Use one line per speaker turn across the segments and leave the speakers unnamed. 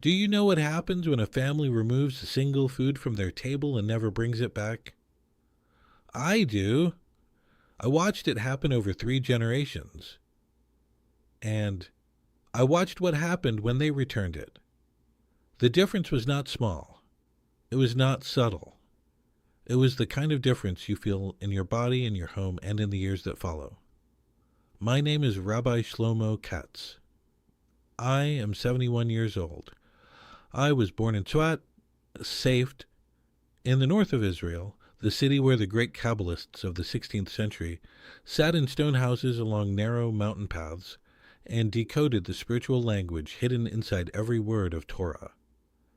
Do you know what happens when a family removes a single food from their table and never brings it back? I do. I watched it happen over 3 generations. And I watched what happened when they returned it. The difference was not small. It was not subtle. It was the kind of difference you feel in your body, in your home, and in the years that follow. My name is Rabbi Shlomo Katz. I am 71 years old. I was born in Tzfat, Safed, in the north of Israel, the city where the great Kabbalists of the 16th century sat in stone houses along narrow mountain paths and decoded the spiritual language hidden inside every word of Torah.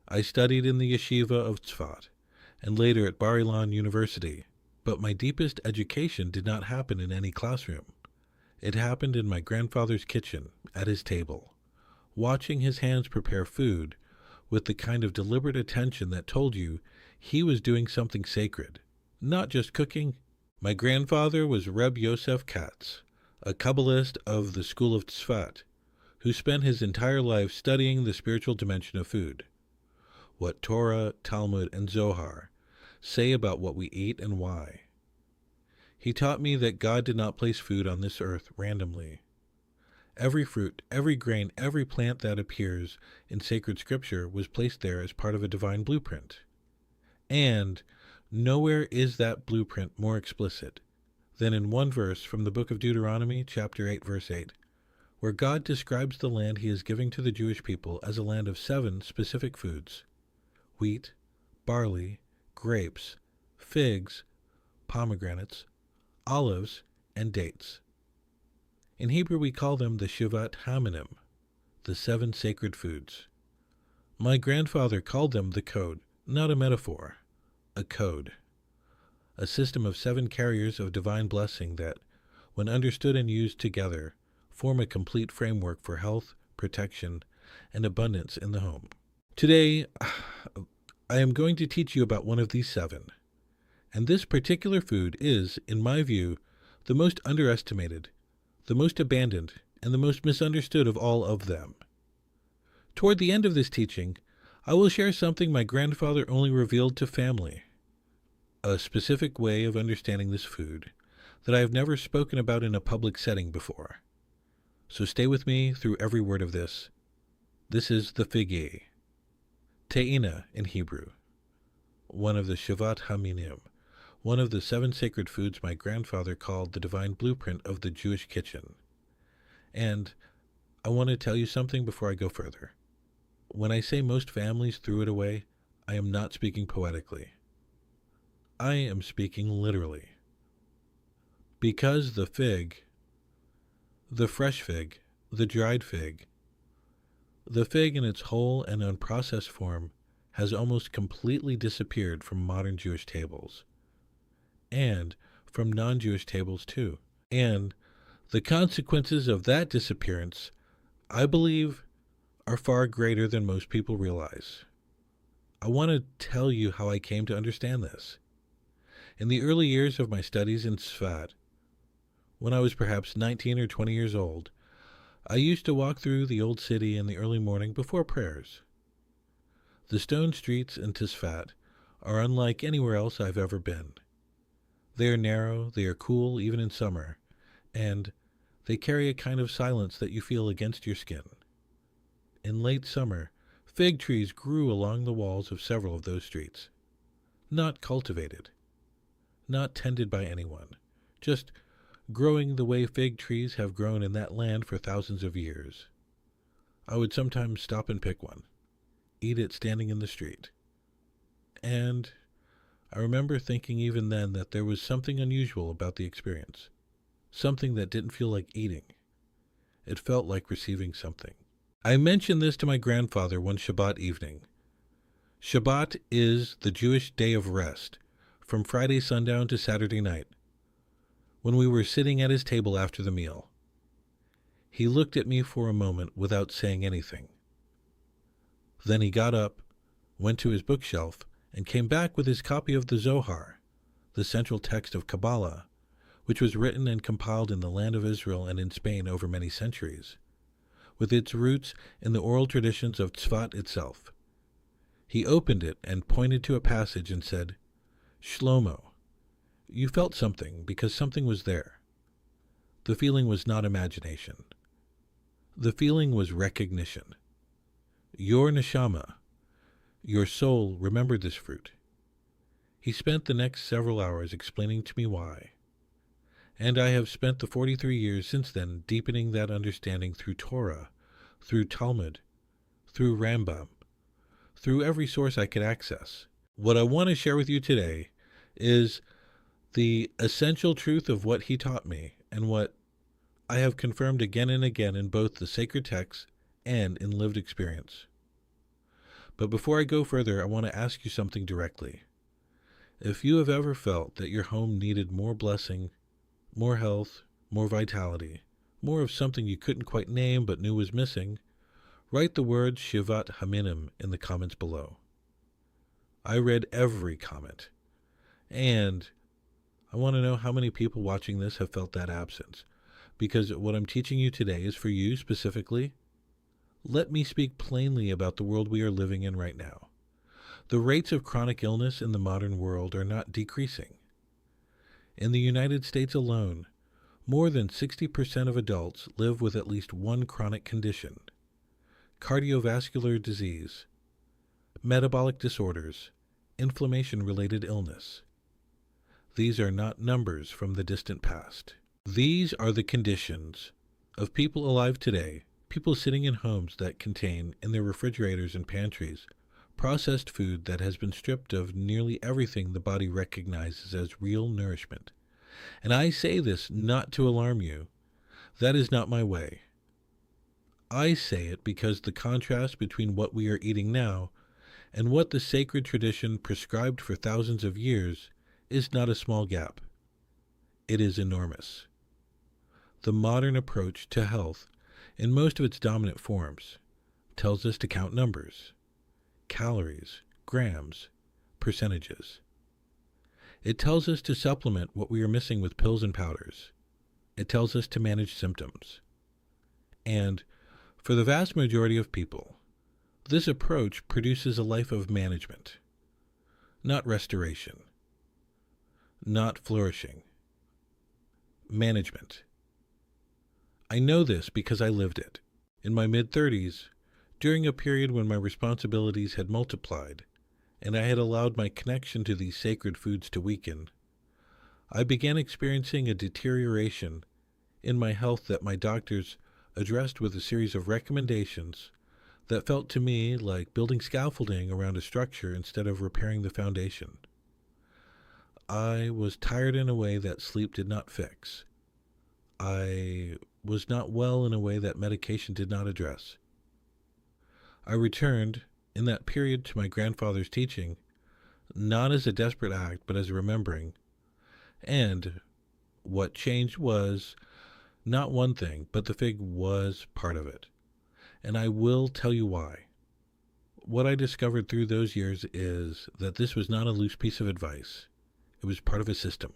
I studied in the yeshiva of Tzfat and later at Bar Ilan University, but my deepest education did not happen in any classroom. It happened in my grandfather's kitchen, at his table, watching his hands prepare food with the kind of deliberate attention that told you he was doing something sacred, not just cooking. My grandfather was Reb Yosef Katz, a Kabbalist of the school of Tzfat, who spent his entire life studying the spiritual dimension of food, what Torah, Talmud, and Zohar say about what we eat and why. He taught me that God did not place food on this earth randomly. Every fruit, every grain, every plant that appears in sacred scripture was placed there as part of a divine blueprint. And nowhere is that blueprint more explicit than in one verse from the book of Deuteronomy, chapter 8, verse 8, where God describes the land he is giving to the Jewish people as a land of 7 specific foods: wheat, barley, grapes, figs, pomegranates, olives, and dates. In Hebrew we call them the Shivat HaMinim, the 7 sacred foods. My grandfather called them the code, not a metaphor, a code, a system of 7 carriers of divine blessing that, when understood and used together, form a complete framework for health, protection, and abundance in the home. Today, I am going to teach you about one of these 7, and this particular food is, in my view, the most underestimated, the most abandoned, and the most misunderstood of all of them. Toward the end of this teaching, I will share something my grandfather only revealed to family, a specific way of understanding this food that I have never spoken about in a public setting before. So stay with me through every word of this. This is the figgy, te'ina in Hebrew, one of the Shivat HaMinim, one of the 7 sacred foods my grandfather called the divine blueprint of the Jewish kitchen. And I want to tell you something before I go further. When I say most families threw it away, I am not speaking poetically. I am speaking literally. Because the fig, the fresh fig, the dried fig, the fig in its whole and unprocessed form has almost completely disappeared from modern Jewish tables, and from non-Jewish tables too. And the consequences of that disappearance, I believe, are far greater than most people realize. I want to tell you how I came to understand this. In the early years of my studies in Tzfat, when I was perhaps 19 or 20 years old, I used to walk through the old city in the early morning before prayers. The stone streets in Tzfat are unlike anywhere else I've ever been. They are narrow, they are cool even in summer, and they carry a kind of silence that you feel against your skin. In late summer, fig trees grew along the walls of several of those streets. Not cultivated, not tended by anyone, just growing the way fig trees have grown in that land for thousands of years. I would sometimes stop and pick one, eat it standing in the street. And I remember thinking even then that there was something unusual about the experience, something that didn't feel like eating. It felt like receiving something. I mentioned this to my grandfather one Shabbat evening. Shabbat is the Jewish day of rest, from Friday sundown to Saturday night, when we were sitting at his table after the meal. He looked at me for a moment without saying anything. Then he got up, went to his bookshelf, and came back with his copy of the Zohar, the central text of Kabbalah, which was written and compiled in the land of Israel and in Spain over many centuries. with its roots in the oral traditions of Tzfat itself. He opened it and pointed to a passage and said, "Shlomo, you felt something because something was there. The feeling was not imagination. The feeling was recognition. Your neshama, your soul, remembered this fruit." He spent the next several hours explaining to me why, and I have spent the 43 years since then deepening that understanding through Torah, through Talmud, through Rambam, through every source I could access. What I want to share with you today is the essential truth of what he taught me and what I have confirmed again and again in both the sacred texts and in lived experience. But before I go further, I want to ask you something directly. If you have ever felt that your home needed more blessing, more health, more vitality, more of something you couldn't quite name but knew was missing, write the word Shivat HaMinim in the comments below. I read every comment, and I want to know how many people watching this have felt that absence, because what I'm teaching you today is for you specifically. Let me speak plainly about the world we are living in right now. The rates of chronic illness in the modern world are not decreasing. In the United States alone, more than 60% of adults live with at least one chronic condition: cardiovascular disease, metabolic disorders, inflammation-related illness. These are not numbers from the distant past. These are the conditions of people alive today, people sitting in homes that contain, in their refrigerators and pantries, processed food that has been stripped of nearly everything the body recognizes as real nourishment. And I say this not to alarm you. That is not my way. I say it because the contrast between what we are eating now and what the sacred tradition prescribed for thousands of years is not a small gap. It is enormous. The modern approach to health, in most of its dominant forms, tells us to count numbers, calories, grams, percentages. It tells us to supplement what we are missing with pills and powders. It tells us to manage symptoms. And for the vast majority of people, this approach produces a life of management, not restoration, not flourishing. Management. I know this because I lived it. In my mid-30s, during a period when my responsibilities had multiplied, and I had allowed my connection to these sacred foods to weaken, I began experiencing a deterioration in my health that my doctors addressed with a series of recommendations that felt to me like building scaffolding around a structure instead of repairing the foundation. I was tired in a way that sleep did not fix. I was not well in a way that medication did not address. I returned in that period to my grandfather's teaching, not as a desperate act, but as a remembering. And what changed was not one thing, but the fig was part of it. And I will tell you why. What I discovered through those years is that this was not a loose piece of advice. It was part of a system.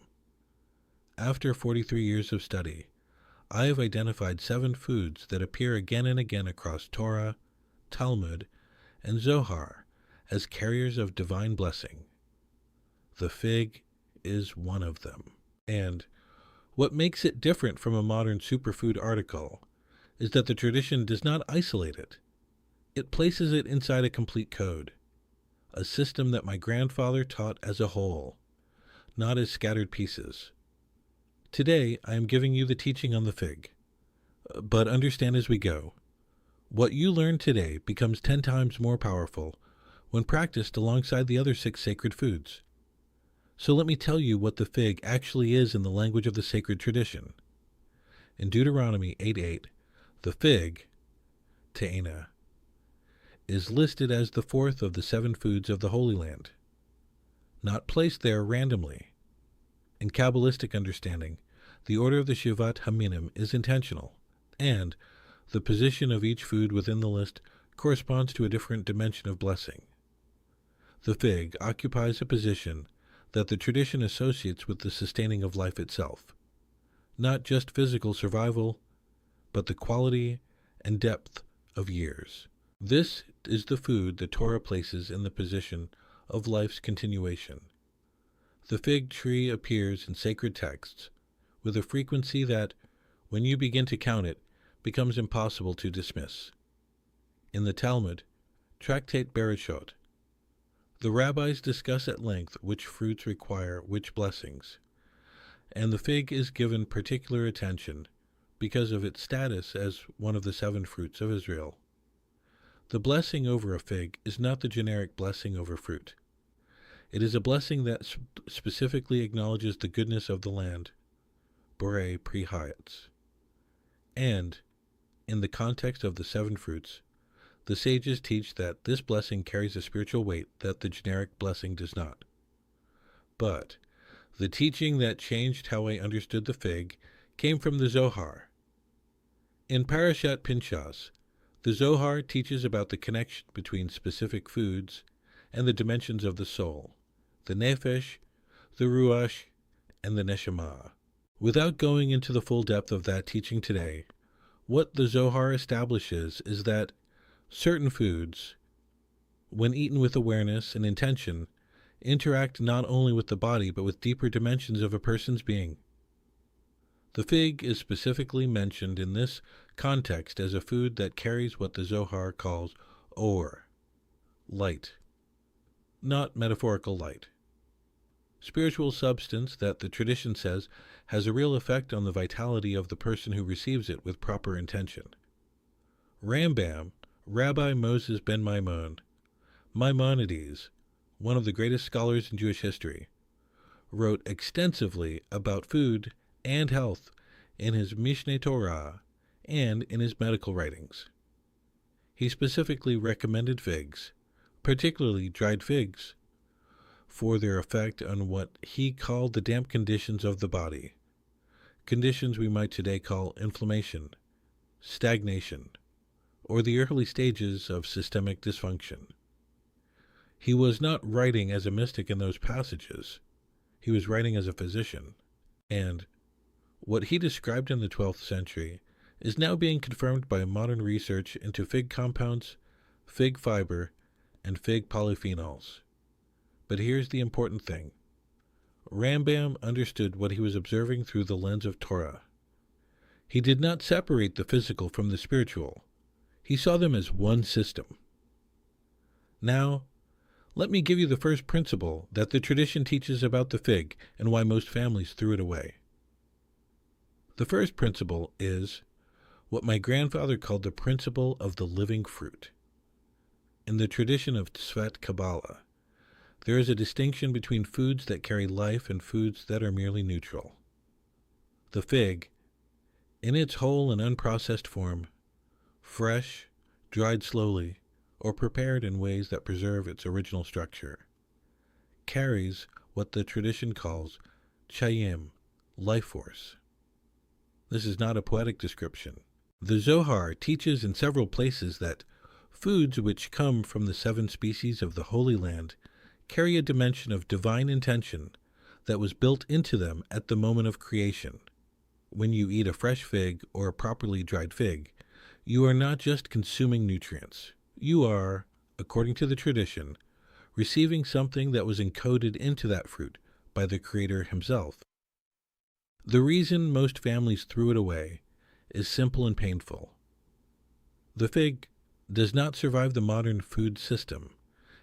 After 43 years of study, I have identified 7 foods that appear again and again across Torah, Talmud, and Zohar as carriers of divine blessing. The fig is one of them. And what makes it different from a modern superfood article is that the tradition does not isolate it. It places it inside a complete code, a system that my grandfather taught as a whole, not as scattered pieces. Today, I am giving you the teaching on the fig. But understand as we go, what you learn today becomes 10 times more powerful when practiced alongside the other 6 sacred foods. So let me tell you what the fig actually is in the language of the sacred tradition. In Deuteronomy 8:8, the fig, te'ena, is listed as the 4th of the 7 foods of the Holy Land, not placed there randomly. In Kabbalistic understanding, the order of the Shivat HaMinim is intentional, and the position of each food within the list corresponds to a different dimension of blessing. The fig occupies a position that the tradition associates with the sustaining of life itself, not just physical survival, but the quality and depth of years. This is the food the Torah places in the position of life's continuation. The fig tree appears in sacred texts with a frequency that, when you begin to count it, becomes impossible to dismiss. In the Talmud, Tractate Bereshot, the rabbis discuss at length which fruits require which blessings, and the fig is given particular attention because of its status as one of the 7 fruits of Israel. The blessing over a fig is not the generic blessing over fruit. It is a blessing that specifically acknowledges the goodness of the land, Borei Pri Hayatz. And, in the context of the 7 fruits, the sages teach that this blessing carries a spiritual weight that the generic blessing does not. But the teaching that changed how I understood the fig came from the Zohar. In Parashat Pinchas, the Zohar teaches about the connection between specific foods and the dimensions of the soul, the nefesh, the ruach, and the neshama. Without going into the full depth of that teaching today, what the Zohar establishes is that certain foods, when eaten with awareness and intention, interact not only with the body but with deeper dimensions of a person's being. The fig is specifically mentioned in this context as a food that carries what the Zohar calls or, light, not metaphorical light. Spiritual substance that the tradition says has a real effect on the vitality of the person who receives it with proper intention. Rambam, Rabbi Moses ben Maimonides, one of the greatest scholars in Jewish history, wrote extensively about food and health in his Mishneh Torah and in his medical writings. He specifically recommended figs, particularly dried figs, for their effect on what he called the damp conditions of the body, conditions we might today call inflammation, stagnation, or the early stages of systemic dysfunction. He was not writing as a mystic in those passages. He was writing as a physician, and what he described in the 12th century is now being confirmed by modern research into fig compounds, fig fiber, and fig polyphenols. But here's the important thing. Rambam understood what he was observing through the lens of Torah. He did not separate the physical from the spiritual. He saw them as one system. Now, let me give you the first principle that the tradition teaches about the fig and why most families threw it away. The first principle is what my grandfather called the principle of the living fruit. In the tradition of Tzfat Kabbalah, there is a distinction between foods that carry life and foods that are merely neutral. The fig, in its whole and unprocessed form, fresh, dried slowly, or prepared in ways that preserve its original structure, carries what the tradition calls chayim, life force. This is not a poetic description. The Zohar teaches in several places that foods which come from the 7 species of the Holy Land carry a dimension of divine intention that was built into them at the moment of creation. When you eat a fresh fig or a properly dried fig, you are not just consuming nutrients. You are, according to the tradition, receiving something that was encoded into that fruit by the Creator himself. The reason most families threw it away is simple and painful. The fig does not survive the modern food system.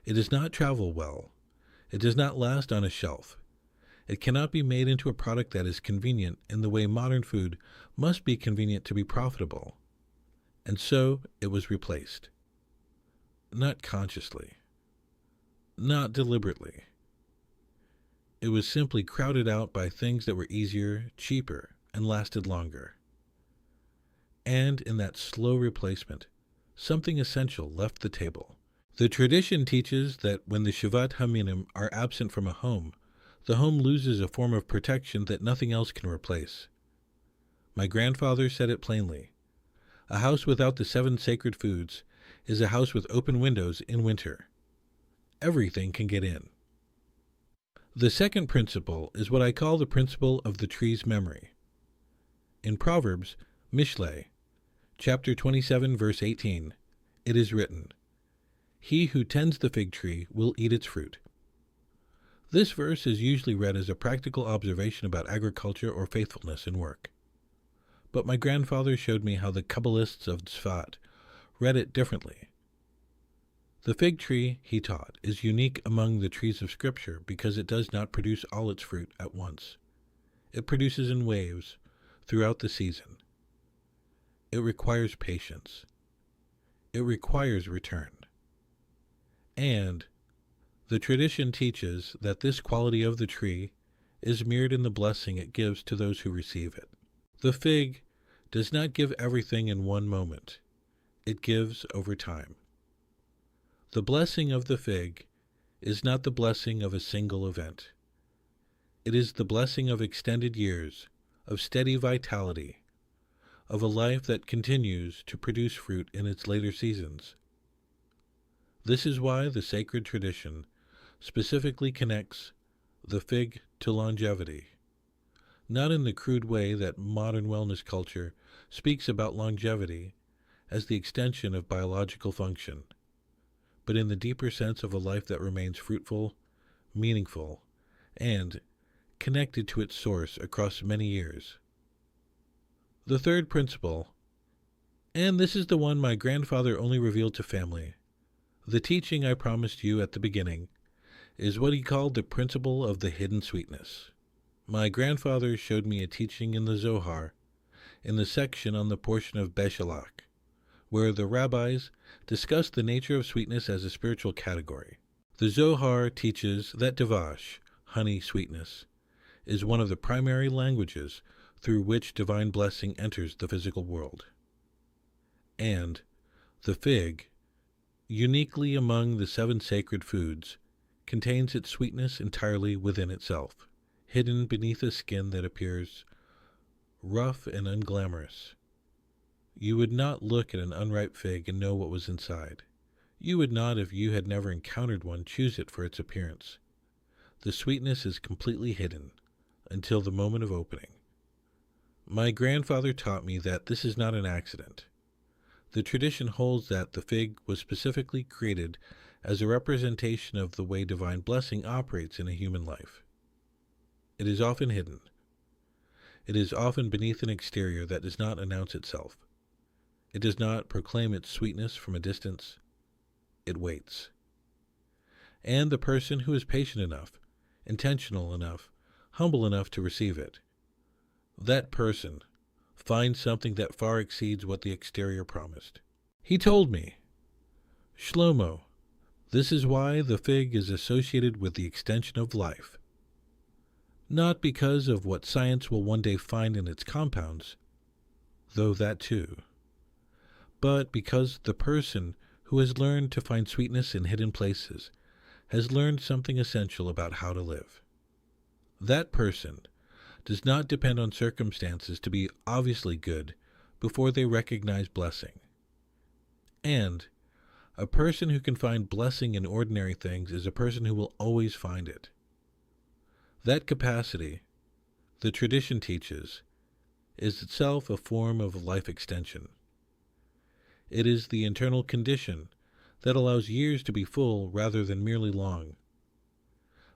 It does not travel well. It does not last on a shelf. It cannot be made into a product that is convenient in the way modern food must be convenient to be profitable. And so it was replaced. Not consciously. Not deliberately. It was simply crowded out by things that were easier, cheaper, and lasted longer. And in that slow replacement, something essential left the table. The tradition teaches that when the Shivat HaMinim are absent from a home, the home loses a form of protection that nothing else can replace. My grandfather said it plainly. A house without the 7 sacred foods is a house with open windows in winter. Everything can get in. The second principle is what I call the principle of the tree's memory. In Proverbs, Mishlei, Chapter 27, verse 18. It is written, "He who tends the fig tree will eat its fruit." This verse is usually read as a practical observation about agriculture or faithfulness in work. But my grandfather showed me how the Kabbalists of Tzfat read it differently. The fig tree, he taught, is unique among the trees of Scripture because it does not produce all its fruit at once. It produces in waves throughout the season. It requires patience. It requires return. And the tradition teaches that this quality of the tree is mirrored in the blessing it gives to those who receive it. The fig does not give everything in one moment. It gives over time. The blessing of the fig is not the blessing of a single event. It is the blessing of extended years, of steady vitality, of a life that continues to produce fruit in its later seasons. This is why the sacred tradition specifically connects the fig to longevity, not in the crude way that modern wellness culture speaks about longevity as the extension of biological function, but in the deeper sense of a life that remains fruitful, meaningful, and connected to its source across many years. The third principle, and this is the one my grandfather only revealed to family, the teaching I promised you at the beginning, is what he called the principle of the hidden sweetness. My grandfather showed me a teaching in the Zohar, in the section on the portion of Beshalach, where the rabbis discuss the nature of sweetness as a spiritual category. The Zohar teaches that davash, honey sweetness, is one of the primary languages through which divine blessing enters the physical world. And the fig, uniquely among the 7 sacred foods, contains its sweetness entirely within itself, hidden beneath a skin that appears rough and unglamorous. You would not look at an unripe fig and know what was inside. You would not, if you had never encountered one, choose it for its appearance. The sweetness is completely hidden until the moment of opening. My grandfather taught me that this is not an accident. The tradition holds that the fig was specifically created as a representation of the way divine blessing operates in a human life. It is often hidden. It is often beneath an exterior that does not announce itself. It does not proclaim its sweetness from a distance. It waits. And the person who is patient enough, intentional enough, humble enough to receive it, that person finds something that far exceeds what the exterior promised. He told me, "Shlomo, this is why the fig is associated with the extension of life. Not because of what science will one day find in its compounds, though that too, but because the person who has learned to find sweetness in hidden places has learned something essential about how to live. That person does not depend on circumstances to be obviously good before they recognize blessing. And a person who can find blessing in ordinary things is a person who will always find it. That capacity, the tradition teaches, is itself a form of life extension. It is the internal condition that allows years to be full rather than merely long.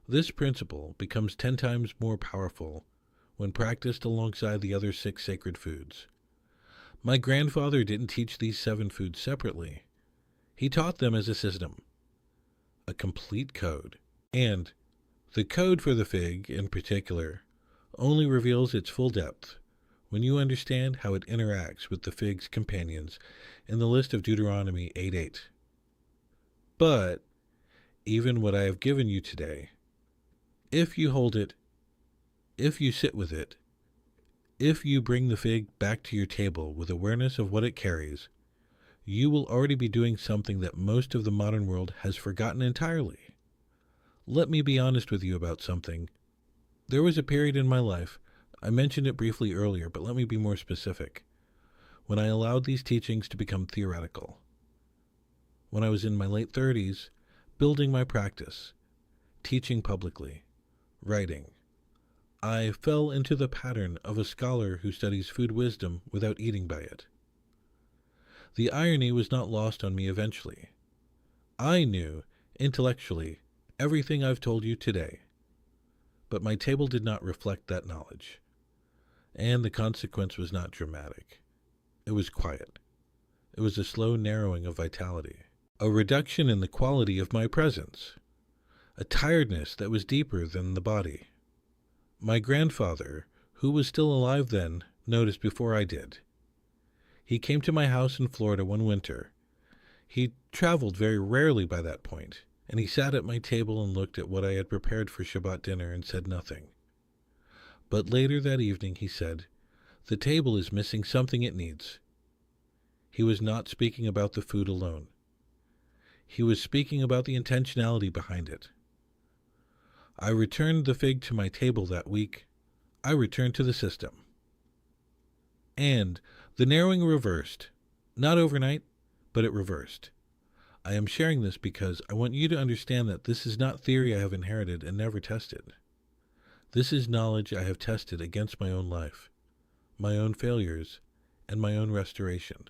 This principle becomes 10 times more powerful when practiced alongside the other 6 sacred foods. My grandfather didn't teach these 7 foods separately. He taught them as a system, a complete code. And the code for the fig, in particular, only reveals its full depth when you understand how it interacts with the fig's companions in the list of Deuteronomy 8:8. But even what I have given you today, if you hold it, if you sit with it, if you bring the fig back to your table with awareness of what it carries, you will already be doing something that most of the modern world has forgotten entirely. Let me be honest with you about something. There was a period in my life, I mentioned it briefly earlier, but let me be more specific, when I allowed these teachings to become theoretical. When I was in my late 30s, building my practice, teaching publicly, writing, I fell into the pattern of a scholar who studies food wisdom without eating by it. The irony was not lost on me eventually. I knew, intellectually, everything I've told you today, but my table did not reflect that knowledge, and the consequence was not dramatic. It was quiet. It was a slow narrowing of vitality, a reduction in the quality of my presence, a tiredness that was deeper than the body. My grandfather, who was still alive then, noticed before I did. He came to my house in Florida one winter. He traveled very rarely by that point, and he sat at my table and looked at what I had prepared for Shabbat dinner and said nothing. But later that evening he said, "The table is missing something it needs." He was not speaking about the food alone. He was speaking about the intentionality behind it. I returned the fig to my table that week. I returned to the system. And the narrowing reversed. Not overnight, but it reversed. I am sharing this because I want you to understand that this is not theory I have inherited and never tested. This is knowledge I have tested against my own life, my own failures, and my own restoration.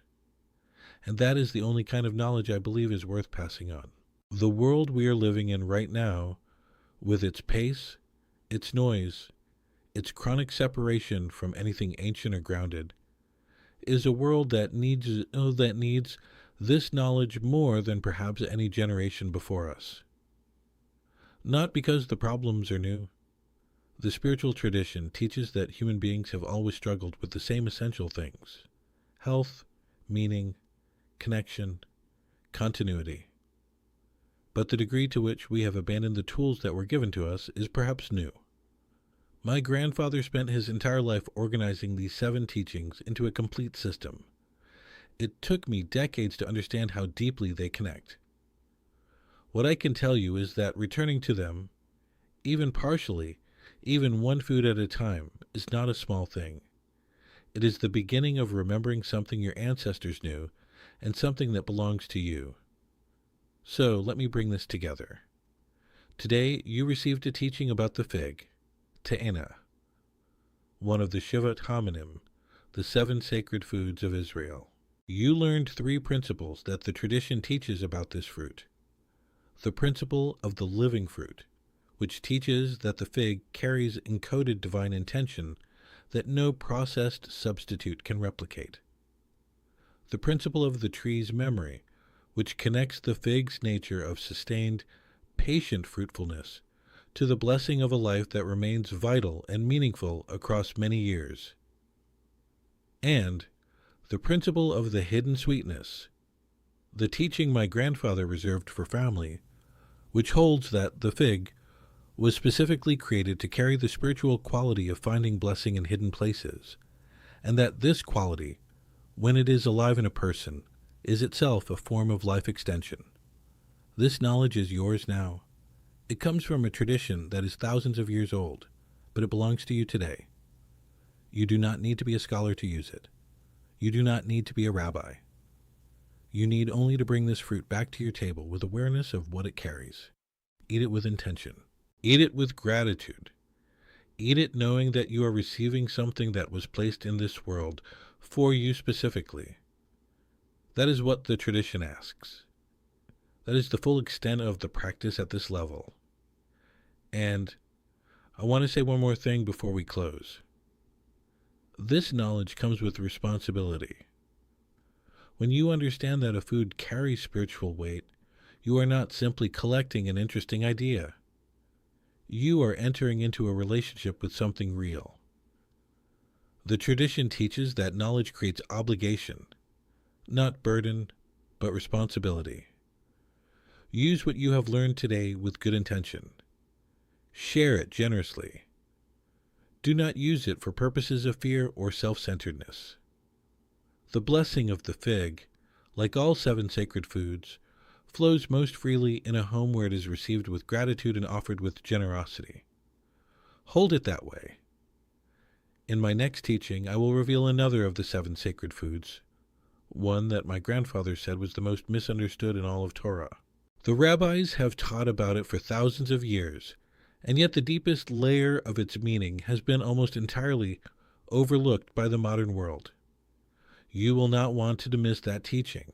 And that is the only kind of knowledge I believe is worth passing on. The world we are living in right now, with its pace, its noise, its chronic separation from anything ancient or grounded, is a world that needs this knowledge more than perhaps any generation before us. Not because the problems are new. The spiritual tradition teaches that human beings have always struggled with the same essential things: health, meaning, connection, continuity. But the degree to which we have abandoned the tools that were given to us is perhaps new. My grandfather spent his entire life organizing these 7 teachings into a complete system. It took me decades to understand how deeply they connect. What I can tell you is that returning to them, even partially, even one food at a time, is not a small thing. It is the beginning of remembering something your ancestors knew and something that belongs to you. So let me bring this together. Today you received a teaching about the fig, Te'ena, one of the Shivat HaMinim, the 7 sacred foods of Israel. You learned 3 principles that the tradition teaches about this fruit. The principle of the living fruit, which teaches that the fig carries encoded divine intention that no processed substitute can replicate. The principle of the tree's memory, which connects the fig's nature of sustained, patient fruitfulness to the blessing of a life that remains vital and meaningful across many years. And the principle of the hidden sweetness, the teaching my grandfather reserved for family, which holds that the fig was specifically created to carry the spiritual quality of finding blessing in hidden places, and that this quality, when it is alive in a person, is itself a form of life extension. This knowledge is yours now. It comes from a tradition that is thousands of years old, but it belongs to you today. You do not need to be a scholar to use it. You do not need to be a rabbi. You need only to bring this fruit back to your table with awareness of what it carries. Eat it with intention. Eat it with gratitude. Eat it knowing that you are receiving something that was placed in this world for you specifically. That is what the tradition asks. That is the full extent of the practice at this level. And I want to say one more thing before we close. This knowledge comes with responsibility. When you understand that a food carries spiritual weight, you are not simply collecting an interesting idea. You are entering into a relationship with something real. The tradition teaches that knowledge creates obligation, not burden, but responsibility. Use what you have learned today with good intention. Share it generously. Do not use it for purposes of fear or self-centeredness. The blessing of the fig, like all 7 sacred foods, flows most freely in a home where it is received with gratitude and offered with generosity. Hold it that way. In my next teaching, I will reveal another of the 7 sacred foods, one that my grandfather said was the most misunderstood in all of Torah. The rabbis have taught about it for thousands of years, and yet the deepest layer of its meaning has been almost entirely overlooked by the modern world. You will not want to miss that teaching.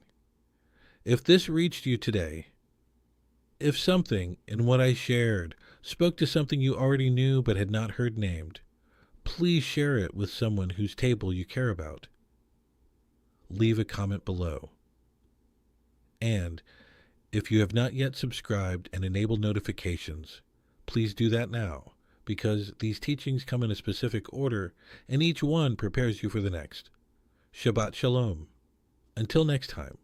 If this reached you today, if something in what I shared spoke to something you already knew but had not heard named, please share it with someone whose table you care about. Leave a comment below. And if you have not yet subscribed and enabled notifications, please do that now, because these teachings come in a specific order, and each one prepares you for the next. Shabbat Shalom. Until next time.